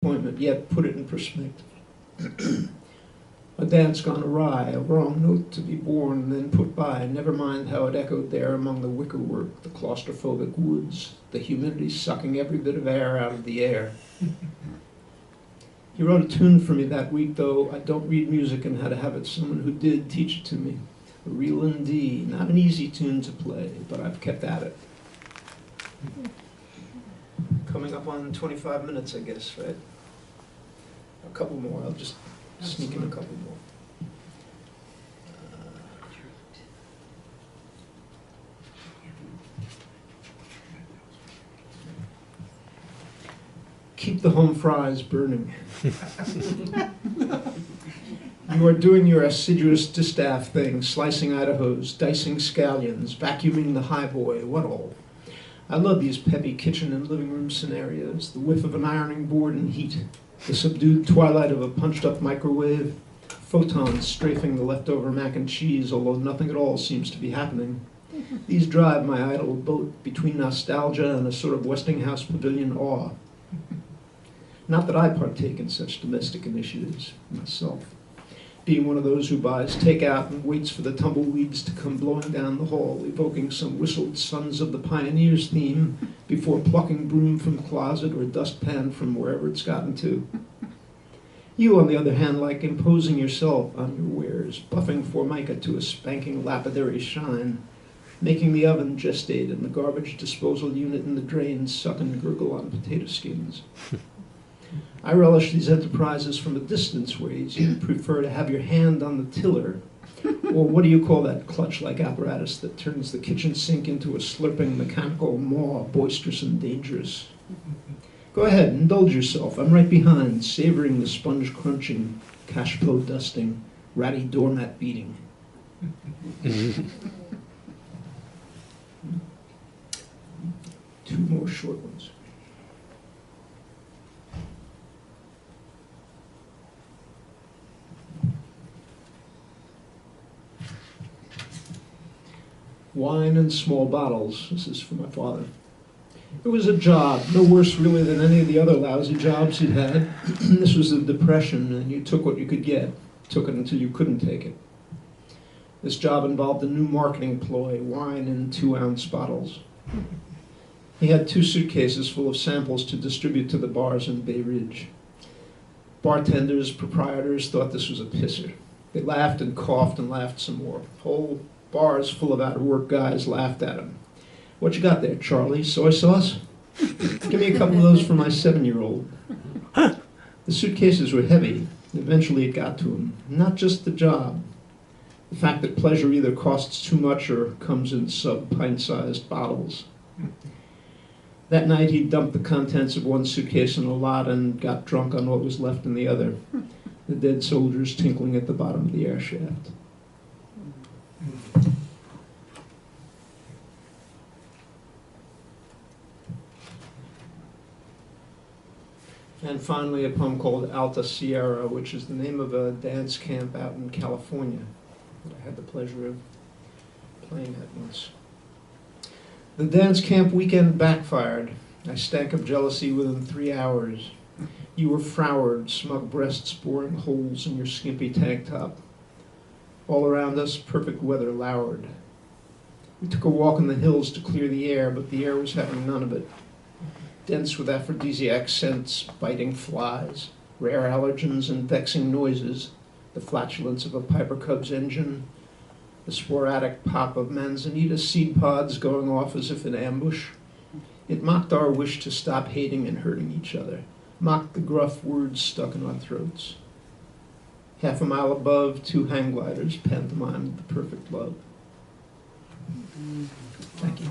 disappointment, yet put it in perspective. A dance gone awry, a wrong note to be born and then put by, never mind how it echoed there among the wickerwork, the claustrophobic woods, the humidity sucking every bit of air out of the air. He wrote a tune for me that week, though I don't read music and had to have it someone who did teach it to me. A real in D, not an easy tune to play, but I've kept at it. Coming up on 25 minutes, I guess, right? A couple more, I'll just sneak in a couple more. Keep the home fries burning. You are doing your assiduous distaff thing, slicing Idahos, dicing scallions, vacuuming the highboy, what all. I love these peppy kitchen and living room scenarios, the whiff of an ironing board in heat, the subdued twilight of a punched-up microwave, photons strafing the leftover mac and cheese, although nothing at all seems to be happening. These drive my idle boat between nostalgia and a sort of Westinghouse pavilion awe. Not that I partake in such domestic initiatives myself, being one of those who buys takeout and waits for the tumbleweeds to come blowing down the hall, evoking some whistled Sons of the Pioneers theme before plucking broom from closet or dustpan from wherever it's gotten to. You, on the other hand, like imposing yourself on your wares, buffing Formica to a spanking lapidary shine, making the oven gestate and the garbage disposal unit in the drain suck and gurgle on potato skins. I relish these enterprises from a distance, whereas you prefer to have your hand on the tiller, or what do you call that clutch-like apparatus that turns the kitchen sink into a slurping mechanical maw, boisterous and dangerous? Go ahead, indulge yourself. I'm right behind, savoring the sponge crunching, cash flow dusting, ratty doormat beating. Two more short ones. Wine in small bottles. This is for my father. It was a job, no worse really than any of the other lousy jobs he'd had. This was the Depression, and you took what you could get. Took it until you couldn't take it. This job involved a new marketing ploy, wine in 2-ounce bottles. He had 2 suitcases full of samples to distribute to the bars in Bay Ridge. Bartenders, proprietors thought this was a pisser. They laughed and coughed and laughed some more. Whole bars full of out-of-work guys laughed at him. What you got there, Charlie? Soy sauce? Give me a couple of those for my 7-year-old. The suitcases were heavy. Eventually it got to him. Not just the job. The fact that pleasure either costs too much or comes in sub-pint-sized bottles. That night he dumped the contents of one suitcase in a lot and got drunk on what was left in the other. The dead soldiers tinkling at the bottom of the air shaft. And finally, a poem called Alta Sierra, which is the name of a dance camp out in California that I had the pleasure of playing at once. The dance camp weekend backfired. I stank of jealousy within 3 hours. You were frowered, smug breasts boring holes in your skimpy tank top. All around us, perfect weather lowered. We took a walk in the hills to clear the air, but the air was having none of it. Dense with aphrodisiac scents, biting flies, rare allergens and vexing noises, the flatulence of a Piper Cub's engine, the sporadic pop of manzanita seed pods going off as if in ambush. It mocked our wish to stop hating and hurting each other, mocked the gruff words stuck in our throats. Half a mile above, 2 hang gliders pantomimed the perfect love. Thank you.